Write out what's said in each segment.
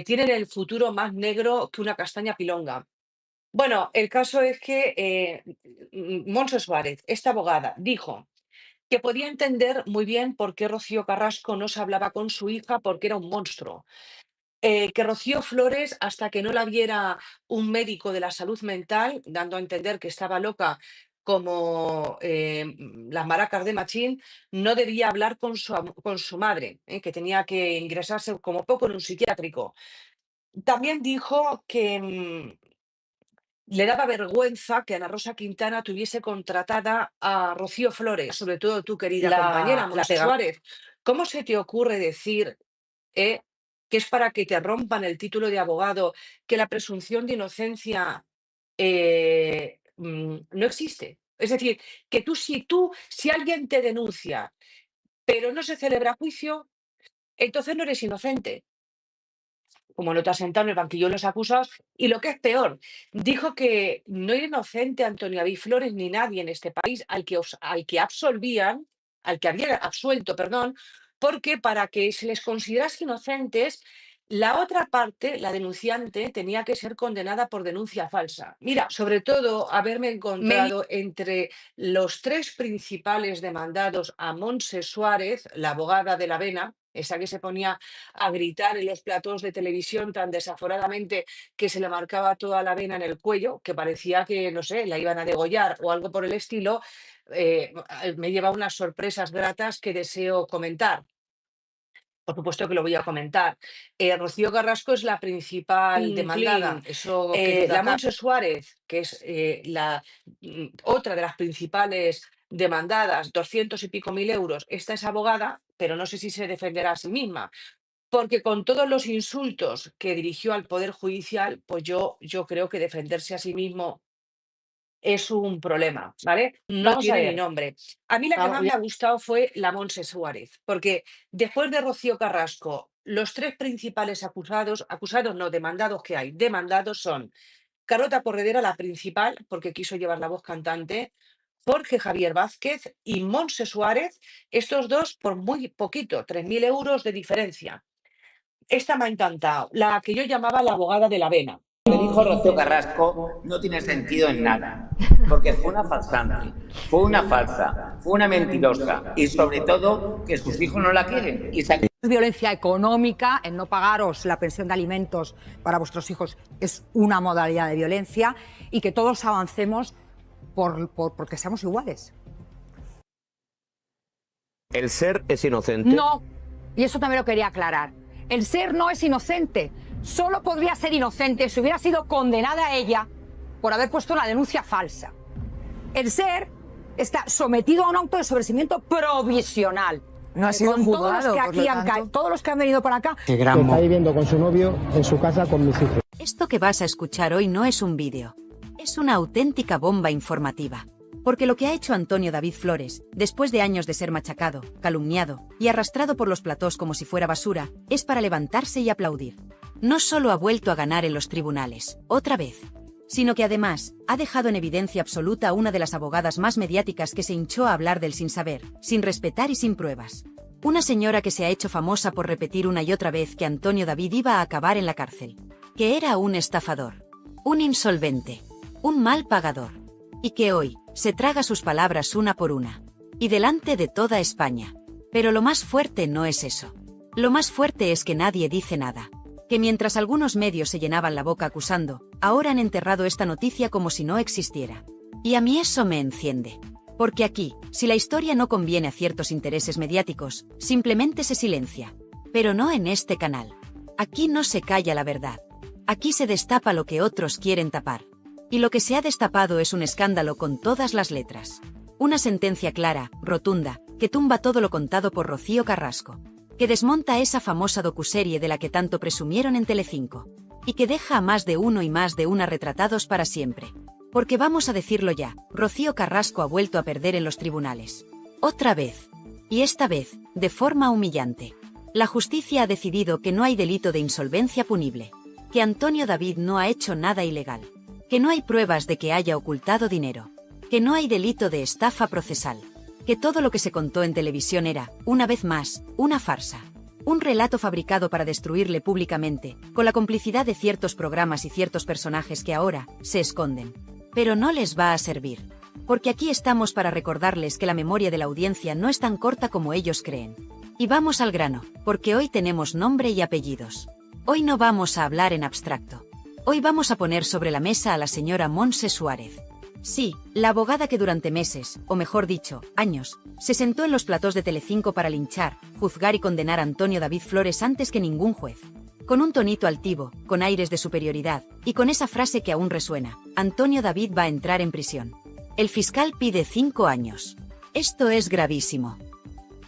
tienen el futuro más negro que una castaña pilonga. Bueno, el caso es que Montse Suárez, esta abogada, dijo que podía entender muy bien por qué Rocío Carrasco no se hablaba con su hija porque era un monstruo. Que Rocío Flores, hasta que no la viera un médico de la salud mental, dando a entender que estaba loca como las maracas de Machín, no debía hablar con su madre, que tenía que ingresarse como poco en un psiquiátrico. También dijo que le daba vergüenza que Ana Rosa Quintana tuviese contratada a Rocío Flores, sobre todo tu querida compañera, La Montse pega. Suárez. ¿Cómo se te ocurre decir eh, que es para que te rompan el título de abogado, que la presunción de inocencia no existe? Es decir, que si alguien te denuncia, pero no se celebra juicio, entonces no eres inocente, como no te has sentado en el banquillo de los acusados. Y lo que es peor, dijo que no era inocente Antonio David Flores ni nadie en este país al que absolvían, al que habían absuelto, perdón, porque para que se les considerase inocentes, la otra parte, la denunciante, tenía que ser condenada por denuncia falsa. Mira, sobre todo haberme encontrado entre los tres principales demandados a Montse Suárez, la abogada de la Vena, esa que se ponía a gritar en los platós de televisión tan desaforadamente que se le marcaba toda la vena en el cuello, que parecía que, no sé, la iban a degollar o algo por el estilo. Me lleva unas sorpresas gratas que deseo comentar. Por supuesto que lo voy a comentar. Rocío Carrasco es la principal demandada. Eso que duda La cabe. Montse Suárez, que es otra de las principales demandadas, 200 y pico mil euros. Esta es abogada, pero no sé si se defenderá a sí misma. Porque con todos los insultos que dirigió al Poder Judicial, pues yo creo que defenderse a sí mismo es un problema, ¿vale? No Vamos a tiene ni ver. nombre. A mí la que más me ha gustado fue la Montse Suárez, porque después de Rocío Carrasco, los tres principales acusados no, demandados que hay, demandados son Carlota Corredera, la principal, porque quiso llevar la voz cantante, Jorge Javier Vázquez y Montse Suárez, estos dos por muy poquito, 3.000 euros de diferencia. Esta me ha encantado, la que yo llamaba la abogada de la Vena. Que dijo Rocío Carrasco no tiene sentido en nada, porque fue una falsante, fue una falsa, fue una mentirosa y sobre todo que sus hijos no la quieren. Violencia económica, el no pagaros la pensión de alimentos para vuestros hijos es una modalidad de violencia y que todos avancemos porque seamos iguales. ¿El ser es inocente? No, y eso también lo quería aclarar. El ser no es inocente. Solo podría ser inocente si hubiera sido condenada ella por haber puesto una denuncia falsa. El ser está sometido a un auto de sobreseimiento provisional. No ha sido juzgado, Todos los que han venido para acá. Está viviendo con su novio en su casa con mis hijos. Esto que vas a escuchar hoy no es un vídeo. Es una auténtica bomba informativa. Porque lo que ha hecho Antonio David Flores, después de años de ser machacado, calumniado y arrastrado por los platós como si fuera basura, es para levantarse y aplaudir. No solo ha vuelto a ganar en los tribunales, otra vez, sino que además ha dejado en evidencia absoluta a una de las abogadas más mediáticas que se hinchó a hablar del sin saber, sin respetar y sin pruebas. Una señora que se ha hecho famosa por repetir una y otra vez que Antonio David iba a acabar en la cárcel, que era un estafador, un insolvente, un mal pagador, y que hoy se traga sus palabras una por una, y delante de toda España. Pero lo más fuerte no es eso. Lo más fuerte es que nadie dice nada. Que mientras algunos medios se llenaban la boca acusando, ahora han enterrado esta noticia como si no existiera. Y a mí eso me enciende. Porque aquí, si la historia no conviene a ciertos intereses mediáticos, simplemente se silencia. Pero no en este canal. Aquí no se calla la verdad. Aquí se destapa lo que otros quieren tapar. Y lo que se ha destapado es un escándalo con todas las letras. Una sentencia clara, rotunda, que tumba todo lo contado por Rocío Carrasco. Que desmonta esa famosa docuserie de la que tanto presumieron en Telecinco. Y que deja a más de uno y más de una retratados para siempre. Porque vamos a decirlo ya, Rocío Carrasco ha vuelto a perder en los tribunales. Otra vez. Y esta vez, de forma humillante. La justicia ha decidido que no hay delito de insolvencia punible. Que Antonio David no ha hecho nada ilegal. Que no hay pruebas de que haya ocultado dinero. Que no hay delito de estafa procesal. Que todo lo que se contó en televisión era, una vez más, una farsa. Un relato fabricado para destruirle públicamente, con la complicidad de ciertos programas y ciertos personajes que ahora se esconden. Pero no les va a servir. Porque aquí estamos para recordarles que la memoria de la audiencia no es tan corta como ellos creen. Y vamos al grano, porque hoy tenemos nombre y apellidos. Hoy no vamos a hablar en abstracto. Hoy vamos a poner sobre la mesa a la señora Montse Suárez. Sí, la abogada que durante meses, o mejor dicho, años, se sentó en los platós de Telecinco para linchar, juzgar y condenar a Antonio David Flores antes que ningún juez. Con un tonito altivo, con aires de superioridad, y con esa frase que aún resuena: Antonio David va a entrar en prisión. El fiscal pide 5 años. Esto es gravísimo.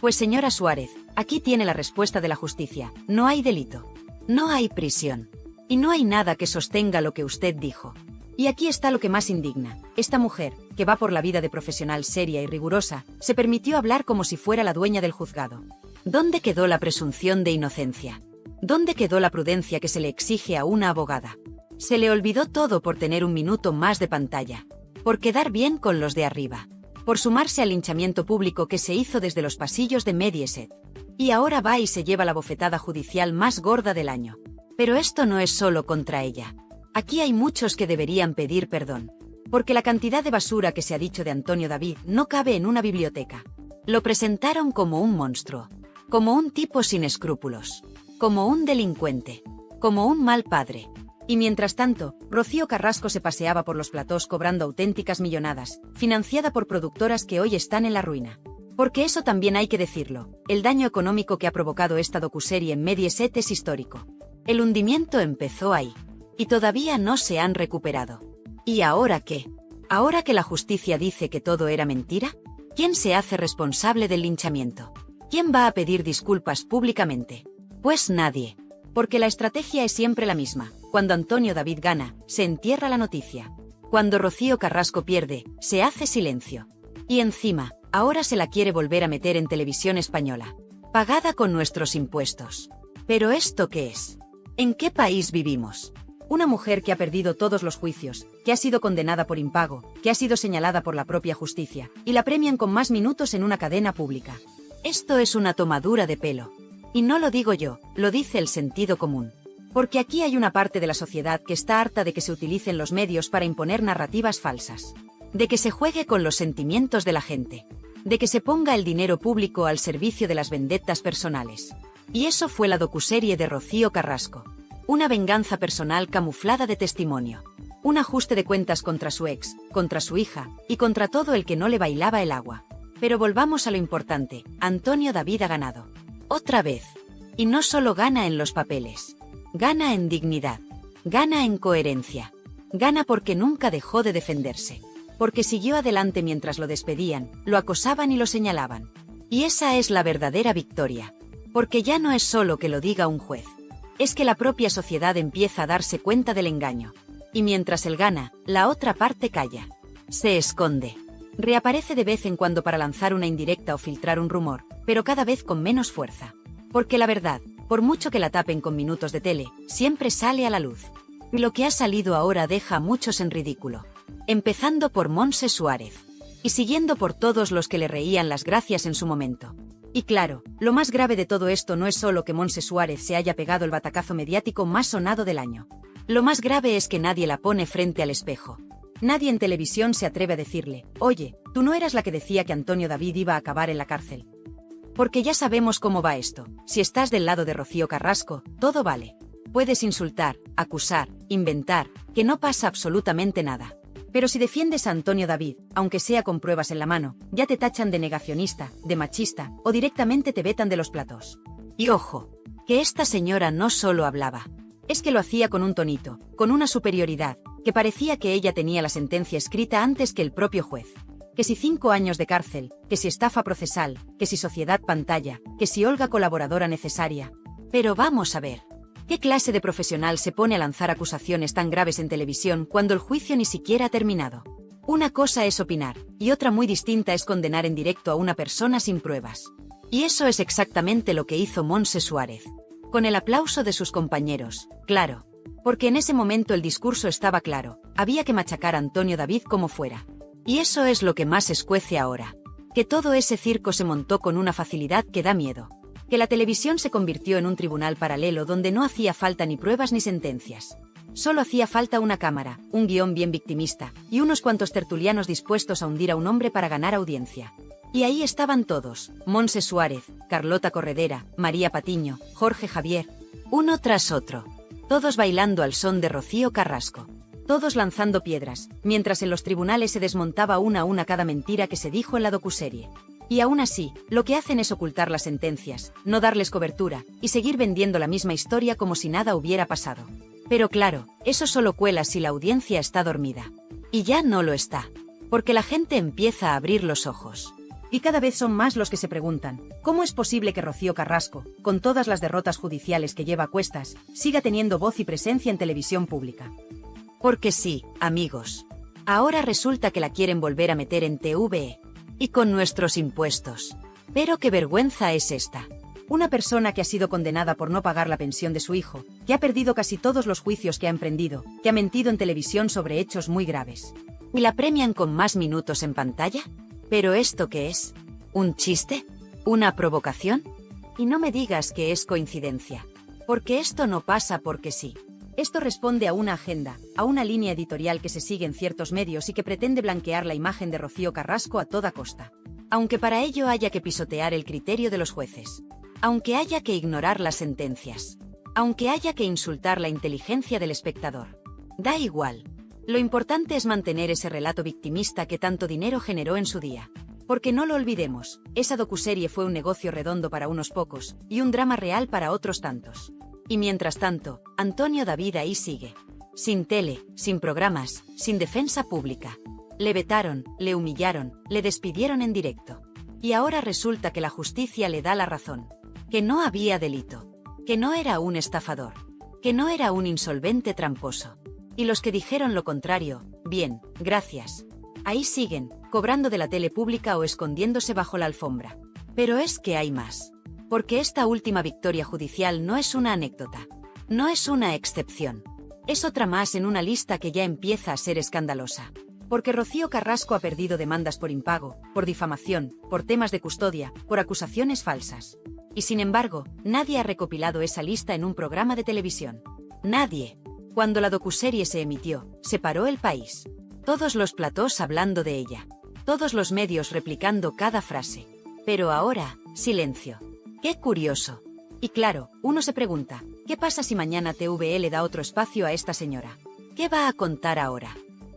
Pues señora Suárez, aquí tiene la respuesta de la justicia: no hay delito. No hay prisión. Y no hay nada que sostenga lo que usted dijo. Y aquí está lo que más indigna. Esta mujer, que va por la vida de profesional seria y rigurosa, se permitió hablar como si fuera la dueña del juzgado. ¿Dónde quedó la presunción de inocencia? ¿Dónde quedó la prudencia que se le exige a una abogada? Se le olvidó todo por tener un minuto más de pantalla. Por quedar bien con los de arriba. Por sumarse al linchamiento público que se hizo desde los pasillos de Mediaset. Y ahora va y se lleva la bofetada judicial más gorda del año. Pero esto no es solo contra ella. Aquí hay muchos que deberían pedir perdón. Porque la cantidad de basura que se ha dicho de Antonio David no cabe en una biblioteca. Lo presentaron como un monstruo. Como un tipo sin escrúpulos. Como un delincuente. Como un mal padre. Y mientras tanto, Rocío Carrasco se paseaba por los platós cobrando auténticas millonadas, financiada por productoras que hoy están en la ruina. Porque eso también hay que decirlo, el daño económico que ha provocado esta docuserie en Mediaset es histórico. El hundimiento empezó ahí. Y todavía no se han recuperado. ¿Y ahora qué? ¿Ahora que la justicia dice que todo era mentira? ¿Quién se hace responsable del linchamiento? ¿Quién va a pedir disculpas públicamente? Pues nadie. Porque la estrategia es siempre la misma. Cuando Antonio David gana, se entierra la noticia. Cuando Rocío Carrasco pierde, se hace silencio. Y encima, ahora se la quiere volver a meter en televisión española. Pagada con nuestros impuestos. ¿Pero esto qué es? ¿En qué país vivimos? Una mujer que ha perdido todos los juicios, que ha sido condenada por impago, que ha sido señalada por la propia justicia, y la premian con más minutos en una cadena pública. Esto es una tomadura de pelo. Y no lo digo yo, lo dice el sentido común. Porque aquí hay una parte de la sociedad que está harta de que se utilicen los medios para imponer narrativas falsas. De que se juegue con los sentimientos de la gente. De que se ponga el dinero público al servicio de las vendettas personales. Y eso fue la docuserie de Rocío Carrasco. Una venganza personal camuflada de testimonio. Un ajuste de cuentas contra su ex, contra su hija, y contra todo el que no le bailaba el agua. Pero volvamos a lo importante, Antonio David ha ganado. Otra vez. Y no solo gana en los papeles. Gana en dignidad. Gana en coherencia. Gana porque nunca dejó de defenderse. Porque siguió adelante mientras lo despedían, lo acosaban y lo señalaban. Y esa es la verdadera victoria. Porque ya no es solo que lo diga un juez. Es que la propia sociedad empieza a darse cuenta del engaño. Y mientras él gana, la otra parte calla. Se esconde. Reaparece de vez en cuando para lanzar una indirecta o filtrar un rumor, pero cada vez con menos fuerza. Porque la verdad, por mucho que la tapen con minutos de tele, siempre sale a la luz. Y lo que ha salido ahora deja a muchos en ridículo. Empezando por Montse Suárez. Y siguiendo por todos los que le reían las gracias en su momento. Y claro, lo más grave de todo esto no es solo que Montse Suárez se haya pegado el batacazo mediático más sonado del año. Lo más grave es que nadie la pone frente al espejo. Nadie en televisión se atreve a decirle: oye, tú no eras la que decía que Antonio David iba a acabar en la cárcel. Porque ya sabemos cómo va esto. Si estás del lado de Rocío Carrasco, todo vale. Puedes insultar, acusar, inventar, que no pasa absolutamente nada. Pero si defiendes a Antonio David, aunque sea con pruebas en la mano, ya te tachan de negacionista, de machista, o directamente te vetan de los platós. Y ojo, que esta señora no solo hablaba. Es que lo hacía con un tonito, con una superioridad, que parecía que ella tenía la sentencia escrita antes que el propio juez. Que si 5 años de cárcel, que si estafa procesal, que si sociedad pantalla, que si Olga colaboradora necesaria. Pero vamos a ver. ¿Qué clase de profesional se pone a lanzar acusaciones tan graves en televisión cuando el juicio ni siquiera ha terminado? Una cosa es opinar, y otra muy distinta es condenar en directo a una persona sin pruebas. Y eso es exactamente lo que hizo Montse Suárez. Con el aplauso de sus compañeros, claro. Porque en ese momento el discurso estaba claro, había que machacar a Antonio David como fuera. Y eso es lo que más escuece ahora. Que todo ese circo se montó con una facilidad que da miedo. Que la televisión se convirtió en un tribunal paralelo donde no hacía falta ni pruebas ni sentencias. Solo hacía falta una cámara, un guión bien victimista, y unos cuantos tertulianos dispuestos a hundir a un hombre para ganar audiencia. Y ahí estaban todos, Montse Suárez, Carlota Corredera, María Patiño, Jorge Javier, uno tras otro. Todos bailando al son de Rocío Carrasco. Todos lanzando piedras, mientras en los tribunales se desmontaba una a una cada mentira que se dijo en la docuserie. Y aún así, lo que hacen es ocultar las sentencias, no darles cobertura, y seguir vendiendo la misma historia como si nada hubiera pasado. Pero claro, eso solo cuela si la audiencia está dormida. Y ya no lo está. Porque la gente empieza a abrir los ojos. Y cada vez son más los que se preguntan, ¿cómo es posible que Rocío Carrasco, con todas las derrotas judiciales que lleva a cuestas, siga teniendo voz y presencia en televisión pública? Porque sí, amigos. Ahora resulta que la quieren volver a meter en TVE. Y con nuestros impuestos. Pero qué vergüenza es esta. Una persona que ha sido condenada por no pagar la pensión de su hijo, que ha perdido casi todos los juicios que ha emprendido, que ha mentido en televisión sobre hechos muy graves. ¿Y la premian con más minutos en pantalla? ¿Pero esto qué es? ¿Un chiste? ¿Una provocación? Y no me digas que es coincidencia. Porque esto no pasa porque sí. Esto responde a una agenda, a una línea editorial que se sigue en ciertos medios y que pretende blanquear la imagen de Rocío Carrasco a toda costa. Aunque para ello haya que pisotear el criterio de los jueces. Aunque haya que ignorar las sentencias. Aunque haya que insultar la inteligencia del espectador. Da igual. Lo importante es mantener ese relato victimista que tanto dinero generó en su día. Porque no lo olvidemos, esa docuserie fue un negocio redondo para unos pocos, y un drama real para otros tantos. Y mientras tanto, Antonio David ahí sigue. Sin tele, sin programas, sin defensa pública. Le vetaron, le humillaron, le despidieron en directo. Y ahora resulta que la justicia le da la razón. Que no había delito. Que no era un estafador. Que no era un insolvente tramposo. Y los que dijeron lo contrario, bien, gracias. Ahí siguen, cobrando de la tele pública o escondiéndose bajo la alfombra. Pero es que hay más. Porque esta última victoria judicial no es una anécdota. No es una excepción. Es otra más en una lista que ya empieza a ser escandalosa. Porque Rocío Carrasco ha perdido demandas por impago, por difamación, por temas de custodia, por acusaciones falsas. Y sin embargo, nadie ha recopilado esa lista en un programa de televisión. Nadie. Cuando la docuserie se emitió, se paró el país. Todos los platós hablando de ella. Todos los medios replicando cada frase. Pero ahora, silencio. ¡Qué curioso! Y claro, uno se pregunta, ¿qué pasa si mañana TVE le da otro espacio a esta señora? ¿Qué va a contar ahora?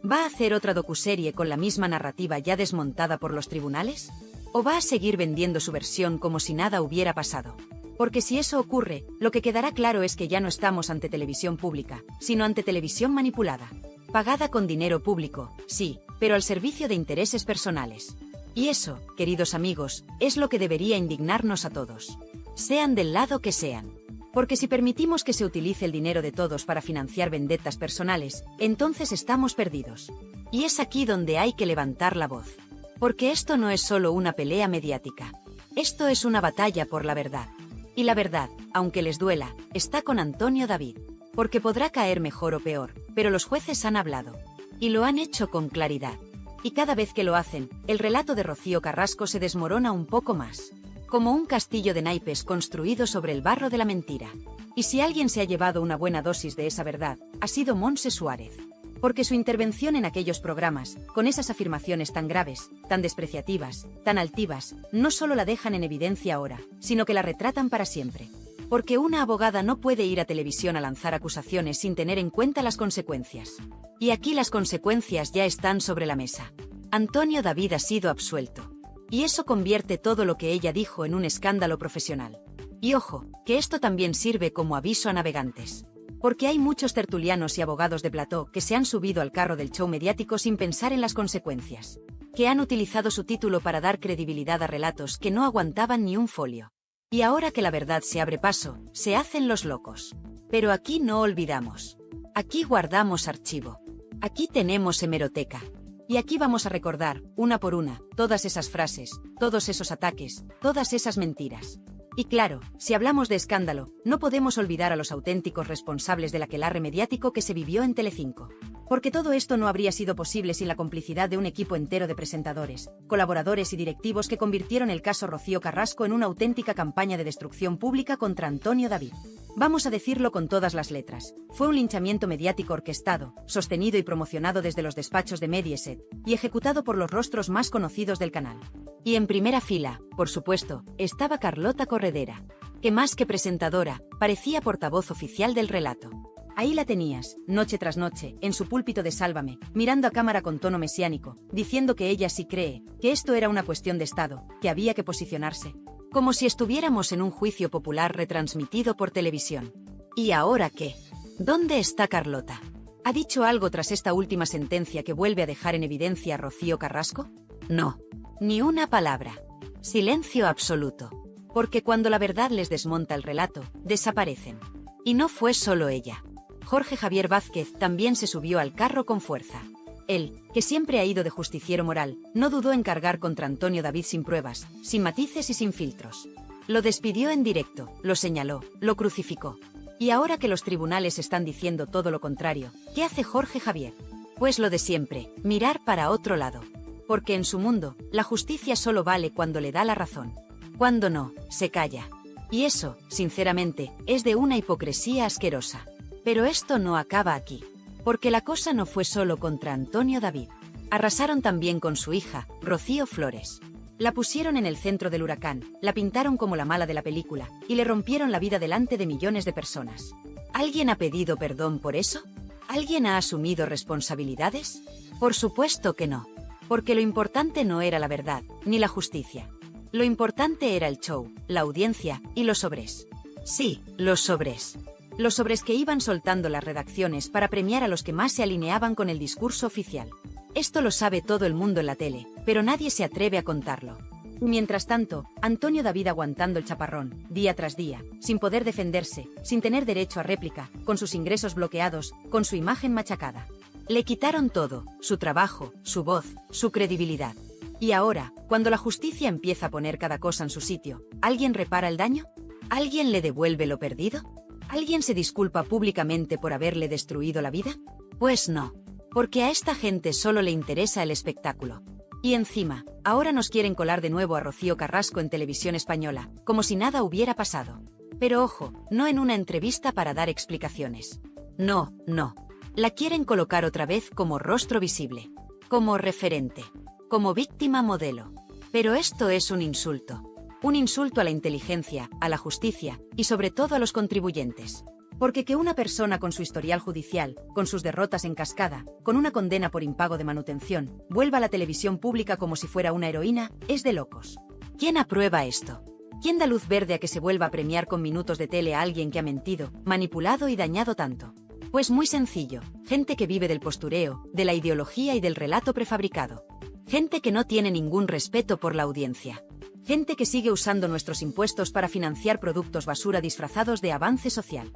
¿Va a hacer otra docuserie con la misma narrativa ya desmontada por los tribunales? ¿O va a seguir vendiendo su versión como si nada hubiera pasado? Porque si eso ocurre, lo que quedará claro es que ya no estamos ante televisión pública, sino ante televisión manipulada. Pagada con dinero público, sí, pero al servicio de intereses personales. Y eso, queridos amigos, es lo que debería indignarnos a todos. Sean del lado que sean. Porque si permitimos que se utilice el dinero de todos para financiar vendetas personales, entonces estamos perdidos. Y es aquí donde hay que levantar la voz. Porque esto no es solo una pelea mediática. Esto es una batalla por la verdad. Y la verdad, aunque les duela, está con Antonio David. Porque podrá caer mejor o peor, pero los jueces han hablado. Y lo han hecho con claridad. Y cada vez que lo hacen, el relato de Rocío Carrasco se desmorona un poco más. Como un castillo de naipes construido sobre el barro de la mentira. Y si alguien se ha llevado una buena dosis de esa verdad, ha sido Montse Suárez. Porque su intervención en aquellos programas, con esas afirmaciones tan graves, tan despreciativas, tan altivas, no solo la dejan en evidencia ahora, sino que la retratan para siempre. Porque una abogada no puede ir a televisión a lanzar acusaciones sin tener en cuenta las consecuencias. Y aquí las consecuencias ya están sobre la mesa. Antonio David ha sido absuelto. Y eso convierte todo lo que ella dijo en un escándalo profesional. Y ojo, que esto también sirve como aviso a navegantes. Porque hay muchos tertulianos y abogados de plató que se han subido al carro del show mediático sin pensar en las consecuencias. Que han utilizado su título para dar credibilidad a relatos que no aguantaban ni un folio. Y ahora que la verdad se abre paso, se hacen los locos. Pero aquí no olvidamos. Aquí guardamos archivo. Aquí tenemos hemeroteca. Y aquí vamos a recordar, una por una, todas esas frases, todos esos ataques, todas esas mentiras. Y claro, si hablamos de escándalo, no podemos olvidar a los auténticos responsables del aquelarre mediático que se vivió en Telecinco. Porque todo esto no habría sido posible sin la complicidad de un equipo entero de presentadores, colaboradores y directivos que convirtieron el caso Rocío Carrasco en una auténtica campaña de destrucción pública contra Antonio David. Vamos a decirlo con todas las letras. Fue un linchamiento mediático orquestado, sostenido y promocionado desde los despachos de Mediaset, y ejecutado por los rostros más conocidos del canal. Y en primera fila, por supuesto, estaba Carlota Corredera, que más que presentadora, parecía portavoz oficial del relato. Ahí la tenías, noche tras noche, en su púlpito de Sálvame, mirando a cámara con tono mesiánico, diciendo que ella sí cree, que esto era una cuestión de Estado, que había que posicionarse. Como si estuviéramos en un juicio popular retransmitido por televisión. ¿Y ahora qué? ¿Dónde está Carlota? ¿Ha dicho algo tras esta última sentencia que vuelve a dejar en evidencia a Rocío Carrasco? No. Ni una palabra. Silencio absoluto. Porque cuando la verdad les desmonta el relato, desaparecen. Y no fue solo ella. Jorge Javier Vázquez también se subió al carro con fuerza. Él, que siempre ha ido de justiciero moral, no dudó en cargar contra Antonio David sin pruebas, sin matices y sin filtros. Lo despidió en directo, lo señaló, lo crucificó. Y ahora que los tribunales están diciendo todo lo contrario, ¿qué hace Jorge Javier? Pues lo de siempre, mirar para otro lado. Porque en su mundo, la justicia solo vale cuando le da la razón. Cuando no, se calla. Y eso, sinceramente, es de una hipocresía asquerosa. Pero esto no acaba aquí. Porque la cosa no fue solo contra Antonio David. Arrasaron también con su hija, Rocío Flores. La pusieron en el centro del huracán, la pintaron como la mala de la película, y le rompieron la vida delante de millones de personas. ¿Alguien ha pedido perdón por eso? ¿Alguien ha asumido responsabilidades? Por supuesto que no. Porque lo importante no era la verdad, ni la justicia. Lo importante era el show, la audiencia y los sobres. Sí, los sobres. Los sobres que iban soltando las redacciones para premiar a los que más se alineaban con el discurso oficial. Esto lo sabe todo el mundo en la tele, pero nadie se atreve a contarlo. Mientras tanto, Antonio David aguantando el chaparrón, día tras día, sin poder defenderse, sin tener derecho a réplica, con sus ingresos bloqueados, con su imagen machacada. Le quitaron todo, su trabajo, su voz, su credibilidad. Y ahora, cuando la justicia empieza a poner cada cosa en su sitio, ¿alguien repara el daño? ¿Alguien le devuelve lo perdido? ¿Alguien se disculpa públicamente por haberle destruido la vida? Pues no. Porque a esta gente solo le interesa el espectáculo. Y encima, ahora nos quieren colar de nuevo a Rocío Carrasco en Televisión Española, como si nada hubiera pasado. Pero ojo, no en una entrevista para dar explicaciones. No, no. La quieren colocar otra vez como rostro visible, como referente, como víctima modelo. Pero esto es un insulto. Un insulto a la inteligencia, a la justicia y sobre todo a los contribuyentes. Porque que una persona con su historial judicial, con sus derrotas en cascada, con una condena por impago de manutención, vuelva a la televisión pública como si fuera una heroína, es de locos. ¿Quién aprueba esto? ¿Quién da luz verde a que se vuelva a premiar con minutos de tele a alguien que ha mentido, manipulado y dañado tanto? Pues muy sencillo, gente que vive del postureo, de la ideología y del relato prefabricado. Gente que no tiene ningún respeto por la audiencia. Gente que sigue usando nuestros impuestos para financiar productos basura disfrazados de avance social.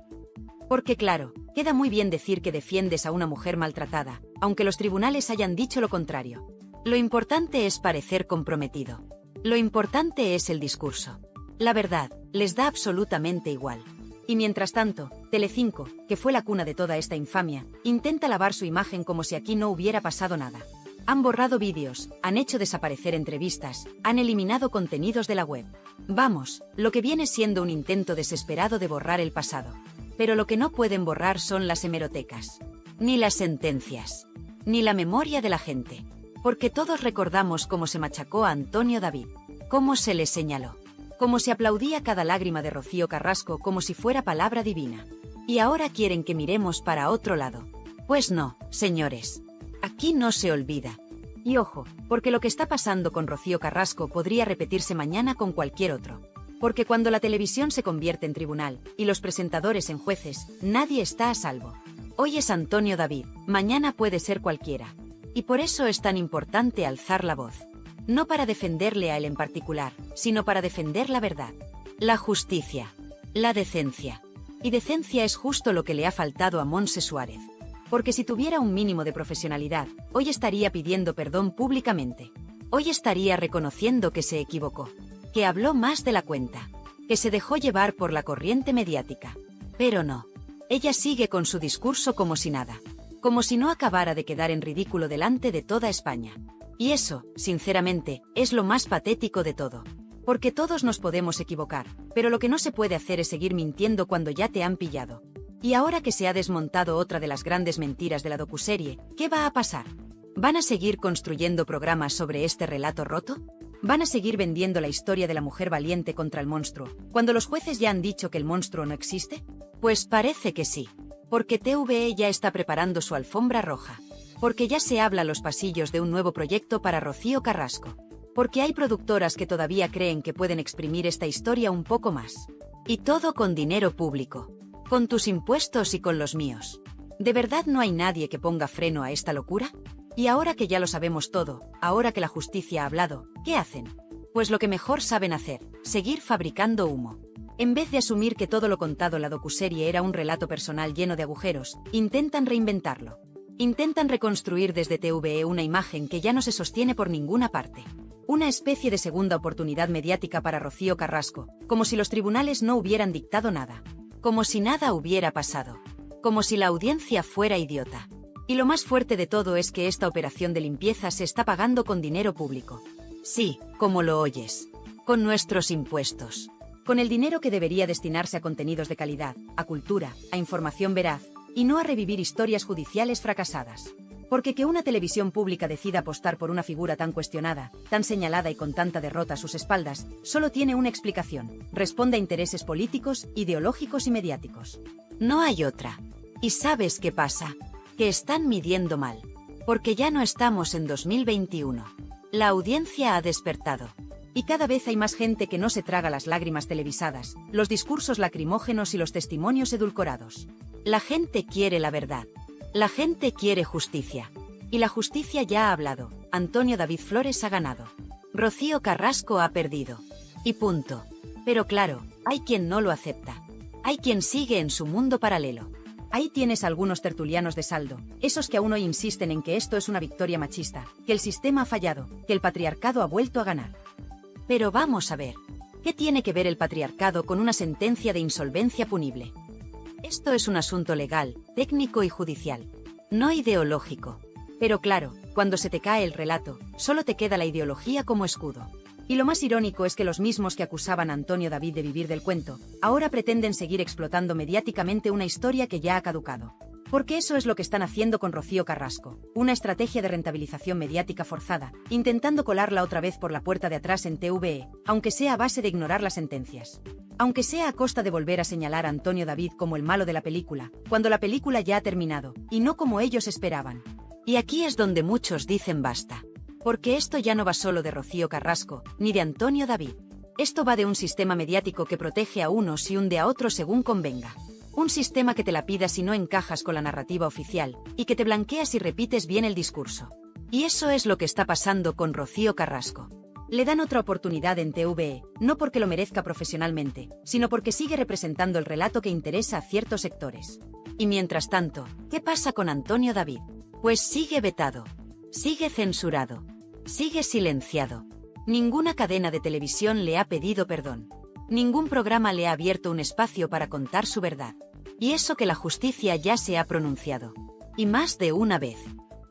Porque claro, queda muy bien decir que defiendes a una mujer maltratada, aunque los tribunales hayan dicho lo contrario. Lo importante es parecer comprometido. Lo importante es el discurso. La verdad, les da absolutamente igual. Y mientras tanto, Telecinco, que fue la cuna de toda esta infamia, intenta lavar su imagen como si aquí no hubiera pasado nada. Han borrado vídeos, han hecho desaparecer entrevistas, han eliminado contenidos de la web. Vamos, lo que viene siendo un intento desesperado de borrar el pasado. Pero lo que no pueden borrar son las hemerotecas. Ni las sentencias. Ni la memoria de la gente. Porque todos recordamos cómo se machacó a Antonio David. Cómo se le señaló. Cómo se aplaudía cada lágrima de Rocío Carrasco como si fuera palabra divina. Y ahora quieren que miremos para otro lado. Pues no, señores. Aquí no se olvida. Y ojo, porque lo que está pasando con Rocío Carrasco podría repetirse mañana con cualquier otro. Porque cuando la televisión se convierte en tribunal, y los presentadores en jueces, nadie está a salvo. Hoy es Antonio David, mañana puede ser cualquiera. Y por eso es tan importante alzar la voz. No para defenderle a él en particular, sino para defender la verdad. La justicia. La decencia. Y decencia es justo lo que le ha faltado a Montse Suárez. Porque si tuviera un mínimo de profesionalidad, hoy estaría pidiendo perdón públicamente. Hoy estaría reconociendo que se equivocó. Que habló más de la cuenta. que se dejó llevar por la corriente mediática. Pero no. Ella sigue con su discurso como si nada. Como si no acabara de quedar en ridículo delante de toda España. Y eso, sinceramente, es lo más patético de todo. Porque todos nos podemos equivocar, pero lo que no se puede hacer es seguir mintiendo cuando ya te han pillado. Y ahora que se ha desmontado otra de las grandes mentiras de la docuserie, ¿qué va a pasar? ¿Van a seguir construyendo programas sobre este relato roto? ¿Van a seguir vendiendo la historia de la mujer valiente contra el monstruo, cuando los jueces ya han dicho que el monstruo no existe? Pues parece que sí. Porque TVE ya está preparando su alfombra roja. Porque ya se habla a los pasillos de un nuevo proyecto para Rocío Carrasco. Porque hay productoras que todavía creen que pueden exprimir esta historia un poco más. Y todo con dinero público. Con tus impuestos y con los míos. ¿De verdad no hay nadie que ponga freno a esta locura? Y ahora que ya lo sabemos todo, ahora que la justicia ha hablado, ¿qué hacen? Pues lo que mejor saben hacer, seguir fabricando humo. En vez de asumir que todo lo contado en la docuserie era un relato personal lleno de agujeros, intentan reinventarlo. Intentan reconstruir desde TVE una imagen que ya no se sostiene por ninguna parte. Una especie de segunda oportunidad mediática para Rocío Carrasco, como si los tribunales no hubieran dictado nada. Como si nada hubiera pasado. Como si la audiencia fuera idiota. Y lo más fuerte de todo es que esta operación de limpieza se está pagando con dinero público. Sí, como lo oyes. Con nuestros impuestos. Con el dinero que debería destinarse a contenidos de calidad, a cultura, a información veraz, y no a revivir historias judiciales fracasadas. Porque que una televisión pública decida apostar por una figura tan cuestionada, tan señalada y con tanta derrota a sus espaldas, solo tiene una explicación: responde a intereses políticos, ideológicos y mediáticos. No hay otra. ¿Y sabes qué pasa? Que están midiendo mal. Porque ya no estamos en 2021. La audiencia ha despertado. Y cada vez hay más gente que no se traga las lágrimas televisadas, los discursos lacrimógenos y los testimonios edulcorados. La gente quiere la verdad. La gente quiere justicia. Y la justicia ya ha hablado. Antonio David Flores ha ganado. Rocío Carrasco ha perdido. Y punto. Pero claro, hay quien no lo acepta. Hay quien sigue en su mundo paralelo. Ahí tienes algunos tertulianos de saldo, esos que aún hoy insisten en que esto es una victoria machista, que el sistema ha fallado, que el patriarcado ha vuelto a ganar. Pero vamos a ver, ¿qué tiene que ver el patriarcado con una sentencia de insolvencia punible? Esto es un asunto legal, técnico y judicial, no ideológico. Pero claro, cuando se te cae el relato, solo te queda la ideología como escudo. Y lo más irónico es que los mismos que acusaban a Antonio David de vivir del cuento, ahora pretenden seguir explotando mediáticamente una historia que ya ha caducado. Porque eso es lo que están haciendo con Rocío Carrasco, una estrategia de rentabilización mediática forzada, intentando colarla otra vez por la puerta de atrás en TVE, aunque sea a base de ignorar las sentencias. Aunque sea a costa de volver a señalar a Antonio David como el malo de la película, cuando la película ya ha terminado, y no como ellos esperaban. Y aquí es donde muchos dicen basta. Porque esto ya no va solo de Rocío Carrasco, ni de Antonio David. Esto va de un sistema mediático que protege a unos y hunde a otros según convenga. Un sistema que te la pida si no encajas con la narrativa oficial, y que te blanquea si repites bien el discurso. Y eso es lo que está pasando con Rocío Carrasco. Le dan otra oportunidad en TVE, no porque lo merezca profesionalmente, sino porque sigue representando el relato que interesa a ciertos sectores. Y mientras tanto, ¿qué pasa con Antonio David? Pues sigue vetado. Sigue censurado. Sigue silenciado. Ninguna cadena de televisión le ha pedido perdón. Ningún programa le ha abierto un espacio para contar su verdad. Y eso que la justicia ya se ha pronunciado. Y más de una vez.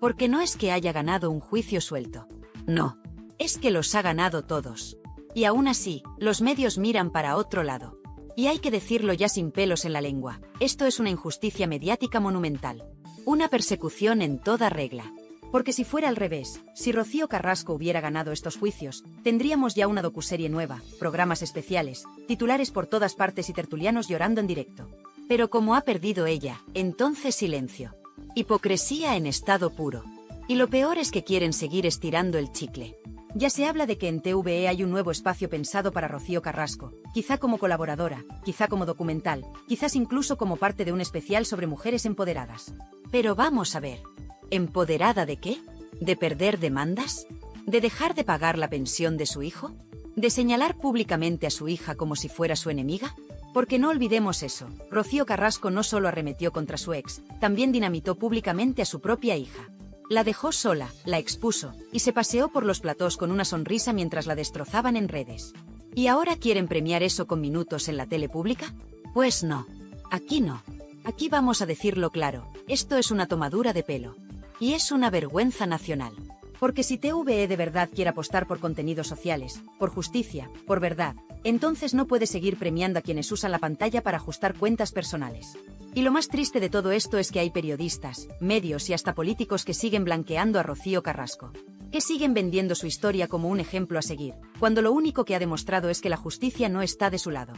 Porque no es que haya ganado un juicio suelto. No. Es que los ha ganado todos. Y aún así, los medios miran para otro lado. Y hay que decirlo ya sin pelos en la lengua. Esto es una injusticia mediática monumental. Una persecución en toda regla. Porque si fuera al revés, si Rocío Carrasco hubiera ganado estos juicios, tendríamos ya una docuserie nueva, programas especiales, titulares por todas partes y tertulianos llorando en directo. Pero como ha perdido ella, entonces silencio. Hipocresía en estado puro. Y lo peor es que quieren seguir estirando el chicle. Ya se habla de que en TVE hay un nuevo espacio pensado para Rocío Carrasco, quizá como colaboradora, quizá como documental, quizás incluso como parte de un especial sobre mujeres empoderadas. Pero vamos a ver. ¿Empoderada de qué? ¿De perder demandas? ¿De dejar de pagar la pensión de su hijo? ¿De señalar públicamente a su hija como si fuera su enemiga? Porque no olvidemos eso, Rocío Carrasco no solo arremetió contra su ex, también dinamitó públicamente a su propia hija. La dejó sola, la expuso, y se paseó por los platós con una sonrisa mientras la destrozaban en redes. ¿Y ahora quieren premiar eso con minutos en la tele pública? Pues no. Aquí no. Aquí vamos a decirlo claro, esto es una tomadura de pelo. Y es una vergüenza nacional. Porque si TVE de verdad quiere apostar por contenidos sociales, por justicia, por verdad, entonces no puede seguir premiando a quienes usan la pantalla para ajustar cuentas personales. Y lo más triste de todo esto es que hay periodistas, medios y hasta políticos que siguen blanqueando a Rocío Carrasco. Que siguen vendiendo su historia como un ejemplo a seguir, cuando lo único que ha demostrado es que la justicia no está de su lado.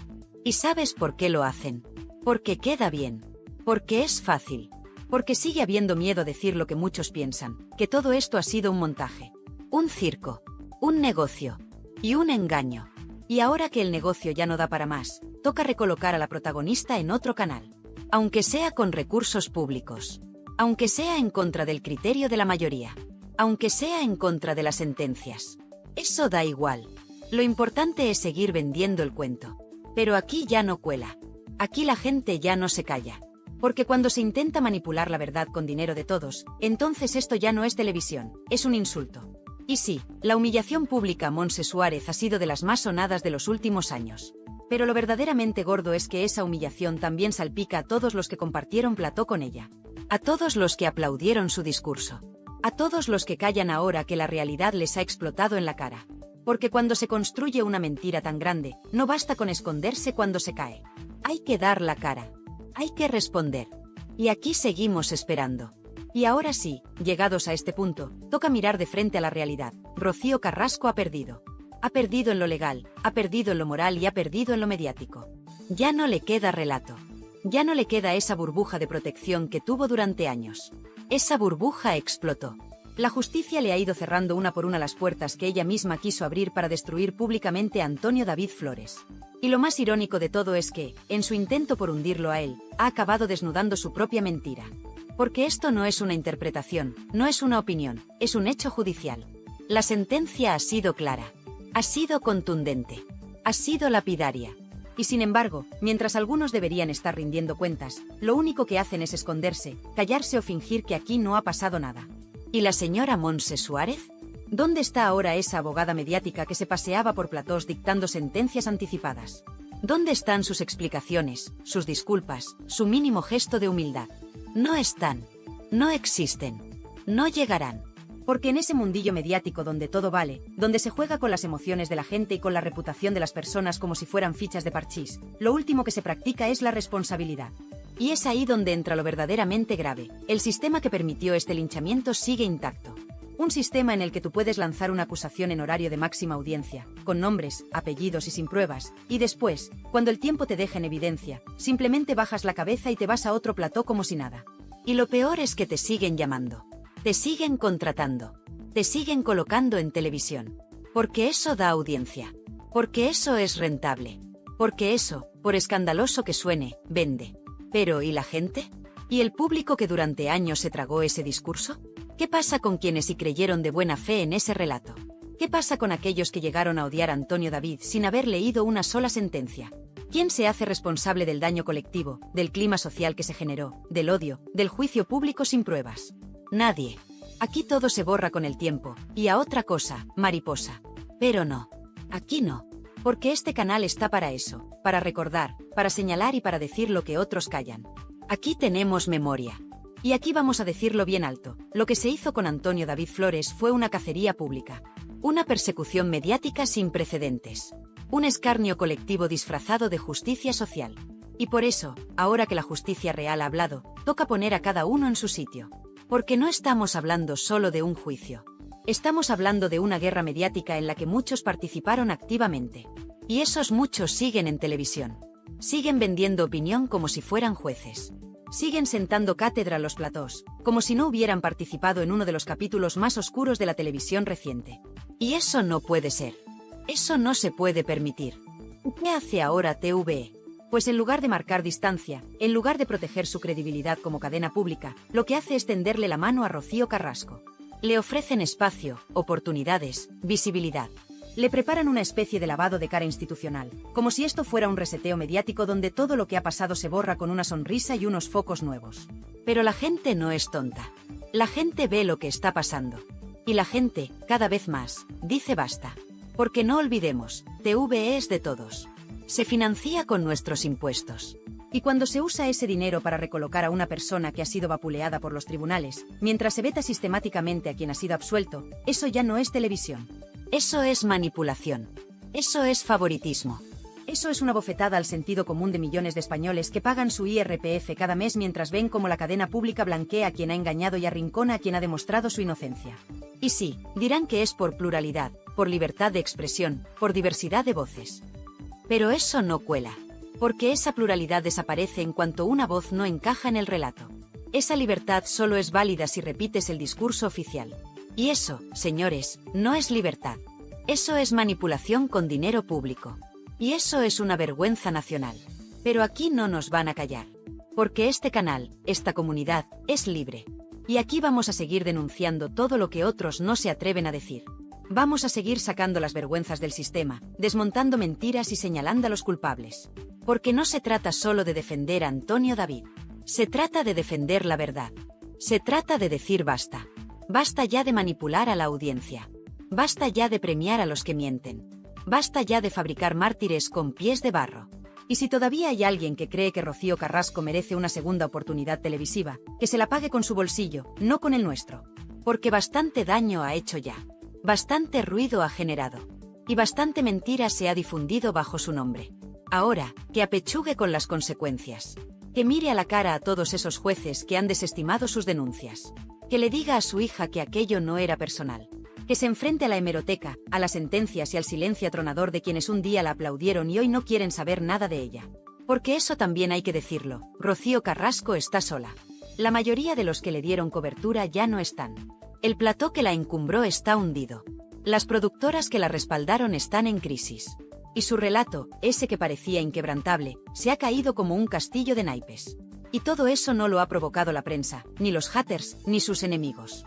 ¿Y sabes por qué lo hacen? Porque queda bien. Porque es fácil. Porque sigue habiendo miedo a decir lo que muchos piensan, que todo esto ha sido un montaje. Un circo. Un negocio. Y un engaño. Y ahora que el negocio ya no da para más, toca recolocar a la protagonista en otro canal. Aunque sea con recursos públicos. Aunque sea en contra del criterio de la mayoría. Aunque sea en contra de las sentencias. Eso da igual. Lo importante es seguir vendiendo el cuento. Pero aquí ya no cuela. Aquí la gente ya no se calla. Porque cuando se intenta manipular la verdad con dinero de todos, entonces esto ya no es televisión, es un insulto. Y sí, la humillación pública a Montse Suárez ha sido de las más sonadas de los últimos años. Pero lo verdaderamente gordo es que esa humillación también salpica a todos los que compartieron plató con ella. A todos los que aplaudieron su discurso. A todos los que callan ahora que la realidad les ha explotado en la cara. Porque cuando se construye una mentira tan grande, no basta con esconderse cuando se cae. Hay que dar la cara. Hay que responder. Y aquí seguimos esperando. Y ahora sí, llegados a este punto, toca mirar de frente a la realidad. Rocío Carrasco ha perdido. Ha perdido en lo legal, ha perdido en lo moral y ha perdido en lo mediático. Ya no le queda relato. Ya no le queda esa burbuja de protección que tuvo durante años. Esa burbuja explotó. La justicia le ha ido cerrando una por una las puertas que ella misma quiso abrir para destruir públicamente a Antonio David Flores. Y lo más irónico de todo es que, en su intento por hundirlo a él, ha acabado desnudando su propia mentira. Porque esto no es una interpretación, no es una opinión, es un hecho judicial. La sentencia ha sido clara. Ha sido contundente. Ha sido lapidaria. Y sin embargo, mientras algunos deberían estar rindiendo cuentas, lo único que hacen es esconderse, callarse o fingir que aquí no ha pasado nada. ¿Y la señora Montse Suárez? ¿Dónde está ahora esa abogada mediática que se paseaba por platós dictando sentencias anticipadas? ¿Dónde están sus explicaciones, sus disculpas, su mínimo gesto de humildad? No están. No existen. No llegarán. Porque en ese mundillo mediático donde todo vale, donde se juega con las emociones de la gente y con la reputación de las personas como si fueran fichas de parchís, lo último que se practica es la responsabilidad. Y es ahí donde entra lo verdaderamente grave. El sistema que permitió este linchamiento sigue intacto. Un sistema en el que tú puedes lanzar una acusación en horario de máxima audiencia, con nombres, apellidos y sin pruebas, y después, cuando el tiempo te deja en evidencia, simplemente bajas la cabeza y te vas a otro plató como si nada. Y lo peor es que te siguen llamando. Te siguen contratando. Te siguen colocando en televisión. Porque eso da audiencia. Porque eso es rentable. Porque eso, por escandaloso que suene, vende. Pero, ¿y la gente? ¿Y el público que durante años se tragó ese discurso? ¿Qué pasa con quienes sí creyeron de buena fe en ese relato? ¿Qué pasa con aquellos que llegaron a odiar a Antonio David sin haber leído una sola sentencia? ¿Quién se hace responsable del daño colectivo, del clima social que se generó, del odio, del juicio público sin pruebas? Nadie. Aquí todo se borra con el tiempo, y a otra cosa, mariposa. Pero no. Aquí no. Porque este canal está para eso, para recordar, para señalar y para decir lo que otros callan. Aquí tenemos memoria. Y aquí vamos a decirlo bien alto, lo que se hizo con Antonio David Flores fue una cacería pública. Una persecución mediática sin precedentes. Un escarnio colectivo disfrazado de justicia social. Y por eso, ahora que la justicia real ha hablado, toca poner a cada uno en su sitio. Porque no estamos hablando solo de un juicio. Estamos hablando de una guerra mediática en la que muchos participaron activamente. Y esos muchos siguen en televisión. Siguen vendiendo opinión como si fueran jueces. Siguen sentando cátedra a los platós, como si no hubieran participado en uno de los capítulos más oscuros de la televisión reciente. Y eso no puede ser. Eso no se puede permitir. ¿Qué hace ahora TVE? Pues en lugar de marcar distancia, en lugar de proteger su credibilidad como cadena pública, lo que hace es tenderle la mano a Rocío Carrasco. Le ofrecen espacio, oportunidades, visibilidad. Le preparan una especie de lavado de cara institucional, como si esto fuera un reseteo mediático donde todo lo que ha pasado se borra con una sonrisa y unos focos nuevos. Pero la gente no es tonta. La gente ve lo que está pasando. Y la gente, cada vez más, dice basta. Porque no olvidemos, TVE es de todos. Se financia con nuestros impuestos. Y cuando se usa ese dinero para recolocar a una persona que ha sido vapuleada por los tribunales, mientras se veta sistemáticamente a quien ha sido absuelto, eso ya no es televisión. Eso es manipulación. Eso es favoritismo. Eso es una bofetada al sentido común de millones de españoles que pagan su IRPF cada mes mientras ven cómo la cadena pública blanquea a quien ha engañado y arrincona a quien ha demostrado su inocencia. Y sí, dirán que es por pluralidad, por libertad de expresión, por diversidad de voces. Pero eso no cuela. Porque esa pluralidad desaparece en cuanto una voz no encaja en el relato. Esa libertad solo es válida si repites el discurso oficial. Y eso, señores, no es libertad. Eso es manipulación con dinero público. Y eso es una vergüenza nacional. Pero aquí no nos van a callar. Porque este canal, esta comunidad, es libre. Y aquí vamos a seguir denunciando todo lo que otros no se atreven a decir. Vamos a seguir sacando las vergüenzas del sistema, desmontando mentiras y señalando a los culpables. Porque no se trata solo de defender a Antonio David. Se trata de defender la verdad. Se trata de decir basta. Basta ya de manipular a la audiencia. Basta ya de premiar a los que mienten. Basta ya de fabricar mártires con pies de barro. Y si todavía hay alguien que cree que Rocío Carrasco merece una segunda oportunidad televisiva, que se la pague con su bolsillo, no con el nuestro. Porque bastante daño ha hecho ya. Bastante ruido ha generado. Y bastante mentira se ha difundido bajo su nombre. Ahora, que apechugue con las consecuencias. Que mire a la cara a todos esos jueces que han desestimado sus denuncias. Que le diga a su hija que aquello no era personal. Que se enfrente a la hemeroteca, a las sentencias y al silencio atronador de quienes un día la aplaudieron y hoy no quieren saber nada de ella. Porque eso también hay que decirlo, Rocío Carrasco está sola. La mayoría de los que le dieron cobertura ya no están. El plató que la encumbró está hundido. Las productoras que la respaldaron están en crisis. Y su relato, ese que parecía inquebrantable, se ha caído como un castillo de naipes. Y todo eso no lo ha provocado la prensa, ni los haters, ni sus enemigos.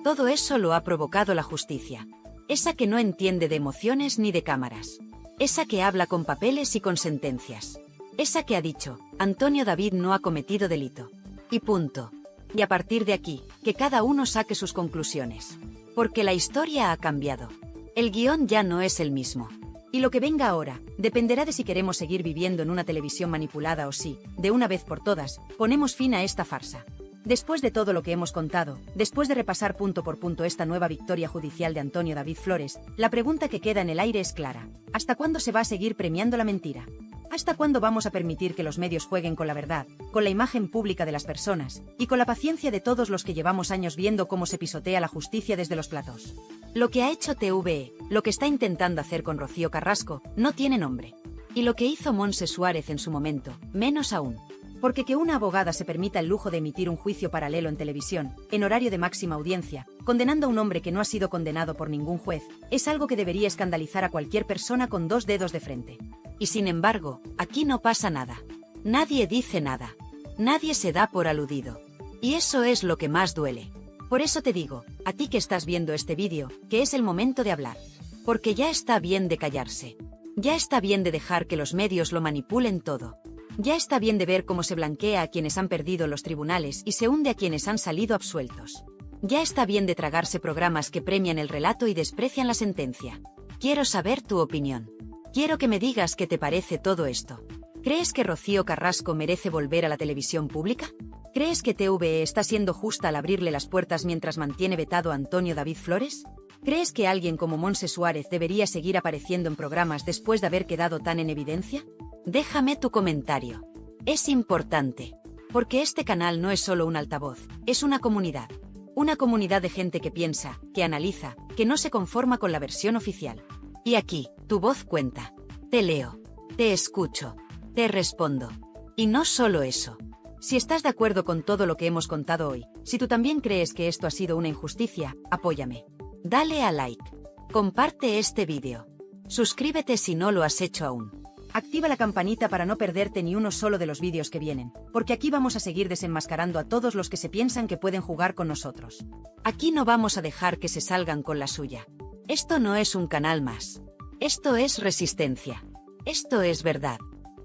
Todo eso lo ha provocado la justicia. Esa que no entiende de emociones ni de cámaras. Esa que habla con papeles y con sentencias. Esa que ha dicho, Antonio David no ha cometido delito. Y punto. Y a partir de aquí, que cada uno saque sus conclusiones. Porque la historia ha cambiado. El guión ya no es el mismo. Y lo que venga ahora, dependerá de si queremos seguir viviendo en una televisión manipulada o si, de una vez por todas, ponemos fin a esta farsa. Después de todo lo que hemos contado, después de repasar punto por punto esta nueva victoria judicial de Antonio David Flores, la pregunta que queda en el aire es clara. ¿Hasta cuándo se va a seguir premiando la mentira? ¿Hasta cuándo vamos a permitir que los medios jueguen con la verdad, con la imagen pública de las personas, y con la paciencia de todos los que llevamos años viendo cómo se pisotea la justicia desde los platós? Lo que ha hecho TVE, lo que está intentando hacer con Rocío Carrasco, no tiene nombre. Y lo que hizo Montse Suárez en su momento, menos aún. Porque que una abogada se permita el lujo de emitir un juicio paralelo en televisión, en horario de máxima audiencia, condenando a un hombre que no ha sido condenado por ningún juez, es algo que debería escandalizar a cualquier persona con dos dedos de frente. Y sin embargo, aquí no pasa nada. Nadie dice nada. Nadie se da por aludido. Y eso es lo que más duele. Por eso te digo, a ti que estás viendo este vídeo, que es el momento de hablar. Porque ya está bien de callarse. Ya está bien de dejar que los medios lo manipulen todo. Ya está bien de ver cómo se blanquea a quienes han perdido los tribunales y se hunde a quienes han salido absueltos. Ya está bien de tragarse programas que premian el relato y desprecian la sentencia. Quiero saber tu opinión. Quiero que me digas qué te parece todo esto. ¿Crees que Rocío Carrasco merece volver a la televisión pública? ¿Crees que TVE está siendo justa al abrirle las puertas mientras mantiene vetado a Antonio David Flores? ¿Crees que alguien como Montse Suárez debería seguir apareciendo en programas después de haber quedado tan en evidencia? Déjame tu comentario. Es importante. Porque este canal no es solo un altavoz, es una comunidad. Una comunidad de gente que piensa, que analiza, que no se conforma con la versión oficial. Y aquí, tu voz cuenta. Te leo. Te escucho. Te respondo. Y no solo eso. Si estás de acuerdo con todo lo que hemos contado hoy, si tú también crees que esto ha sido una injusticia, apóyame. Dale a like. Comparte este vídeo. Suscríbete si no lo has hecho aún. Activa la campanita para no perderte ni uno solo de los vídeos que vienen, porque aquí vamos a seguir desenmascarando a todos los que se piensan que pueden jugar con nosotros. Aquí no vamos a dejar que se salgan con la suya. Esto no es un canal más. Esto es resistencia. Esto es verdad.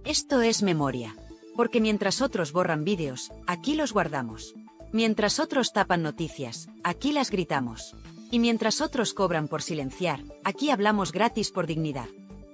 Esto es memoria. Porque mientras otros borran vídeos, aquí los guardamos. Mientras otros tapan noticias, aquí las gritamos. Y mientras otros cobran por silenciar, aquí hablamos gratis por dignidad.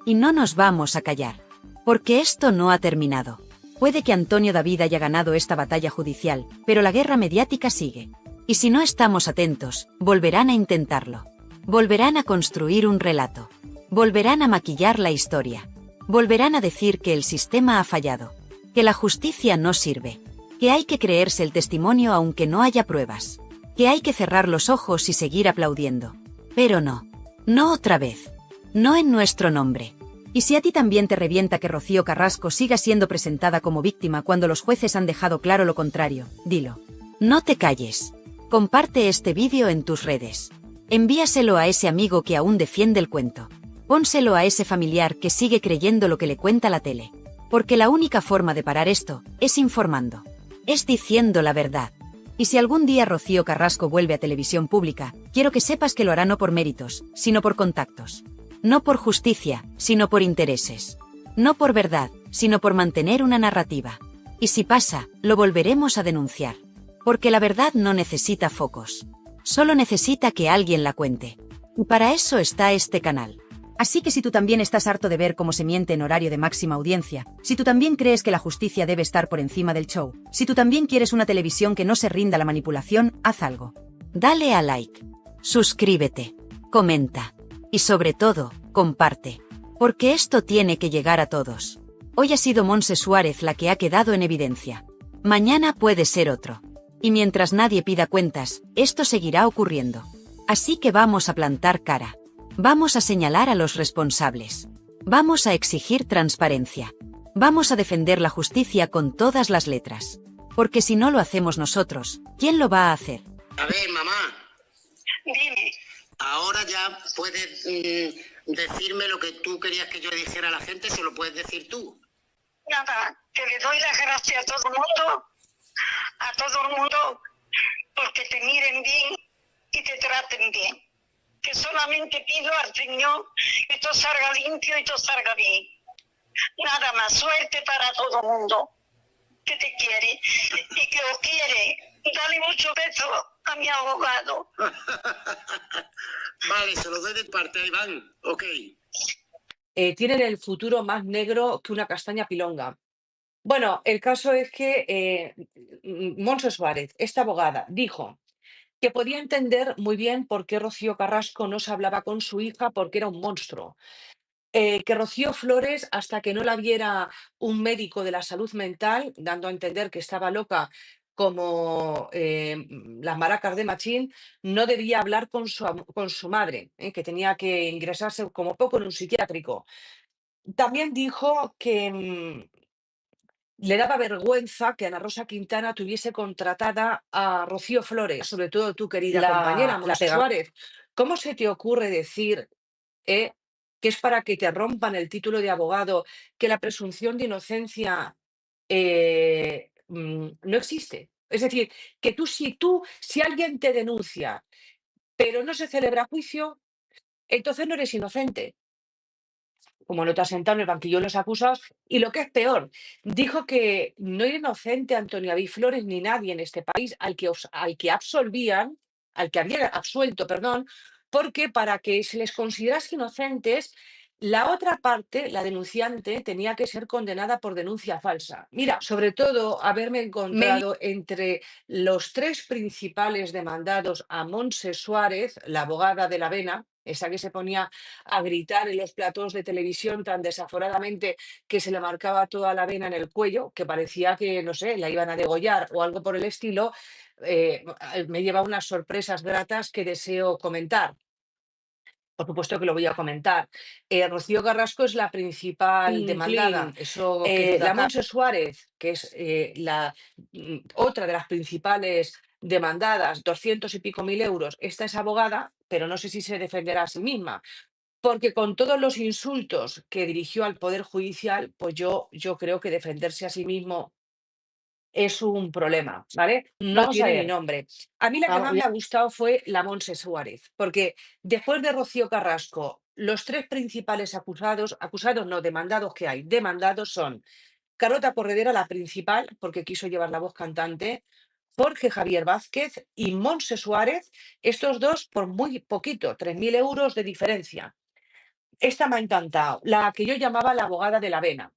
Y no nos vamos a callar. Porque esto no ha terminado. Puede que Antonio David haya ganado esta batalla judicial, pero la guerra mediática sigue. Y si no estamos atentos, volverán a intentarlo. Volverán a construir un relato. Volverán a maquillar la historia. Volverán a decir que el sistema ha fallado. Que la justicia no sirve. Que hay que creerse el testimonio aunque no haya pruebas. Que hay que cerrar los ojos y seguir aplaudiendo. Pero no. No otra vez. No en nuestro nombre. Y si a ti también te revienta que Rocío Carrasco siga siendo presentada como víctima cuando los jueces han dejado claro lo contrario, dilo. No te calles. Comparte este vídeo en tus redes. Envíaselo a ese amigo que aún defiende el cuento. Pónselo a ese familiar que sigue creyendo lo que le cuenta la tele. Porque la única forma de parar esto es informando. Es diciendo la verdad. Y si algún día Rocío Carrasco vuelve a televisión pública, quiero que sepas que lo hará no por méritos, sino por contactos. No por justicia, sino por intereses. No por verdad, sino por mantener una narrativa. Y si pasa, lo volveremos a denunciar. Porque la verdad no necesita focos. Solo necesita que alguien la cuente. Y para eso está este canal. Así que si tú también estás harto de ver cómo se miente en horario de máxima audiencia, si tú también crees que la justicia debe estar por encima del show, si tú también quieres una televisión que no se rinda a la manipulación, haz algo. Dale a like. Suscríbete. Comenta. Y sobre todo, comparte. Porque esto tiene que llegar a todos. Hoy ha sido Montse Suárez la que ha quedado en evidencia. Mañana puede ser otro. Y mientras nadie pida cuentas, esto seguirá ocurriendo. Así que vamos a plantar cara. Vamos a señalar a los responsables. Vamos a exigir transparencia. Vamos a defender la justicia con todas las letras. Porque si no lo hacemos nosotros, ¿quién lo va a hacer? A ver, mamá. Dime. Ahora ya puedes decirme lo que tú querías que yo dijera a la gente, se lo puedes decir tú. Nada, que le doy las gracias a todo el mundo, porque te miren bien y te traten bien. Que solamente pido al Señor que todo salga limpio y todo salga bien. Nada más, suerte para todo el mundo que te quiere y que os quiere. Dale mucho beso a mi abogado. Vale, se lo doy de parte a Iván. Ok. Tienen el futuro más negro que una castaña pilonga. Bueno, el caso es que Montse Suárez, esta abogada, dijo que podía entender muy bien por qué Rocío Carrasco no se hablaba con su hija porque era un monstruo. Que Rocío Flores, hasta que no la viera un médico de la salud mental, dando a entender que estaba loca como las maracas de Machín, no debía hablar con con su madre, que tenía que ingresarse como poco en un psiquiátrico. También dijo que le daba vergüenza que Ana Rosa Quintana tuviese contratada a Rocío Flores, sobre todo tu querida compañera, Montse Suárez. ¿Cómo se te ocurre decir eh, que es para que te rompan el título de abogado, que la presunción de inocencia no existe? Es decir, que si alguien te denuncia, pero no se celebra juicio, entonces no eres inocente, como no te has sentado en el banquillo de los acusados. Y lo que es peor, dijo que no era inocente Antonio David Flores ni nadie en este país al que absolvían, al que había absuelto, perdón, porque para que se les considerase inocentes, la otra parte, la denunciante, tenía que ser condenada por denuncia falsa. Mira, sobre todo haberme encontrado entre los tres principales demandados a Montse Suárez, la abogada de la Avena, esa que se ponía a gritar en los platós de televisión tan desaforadamente que se le marcaba toda la vena en el cuello, que parecía que, no sé, la iban a degollar o algo por el estilo. Me lleva unas sorpresas gratas que deseo comentar. Por supuesto que lo voy a comentar. Rocío Carrasco es la principal demandada. La Montse Suárez, que es otra de las principales demandadas, 200 y pico mil euros. Esta es abogada, pero no sé si se defenderá a sí misma. Porque con todos los insultos que dirigió al Poder Judicial, pues yo creo que defenderse a sí mismo es un problema, ¿vale? No tiene ni nombre. A mí la que más me ha gustado fue la Montse Suárez, porque después de Rocío Carrasco, los tres principales acusados no, demandados que hay, demandados son Carlota Corredera, la principal, porque quiso llevar la voz cantante, Jorge Javier Vázquez y Monse Suárez, estos dos por muy poquito, 3.000 euros de diferencia. Esta me ha encantado, la que yo llamaba la abogada de la avena.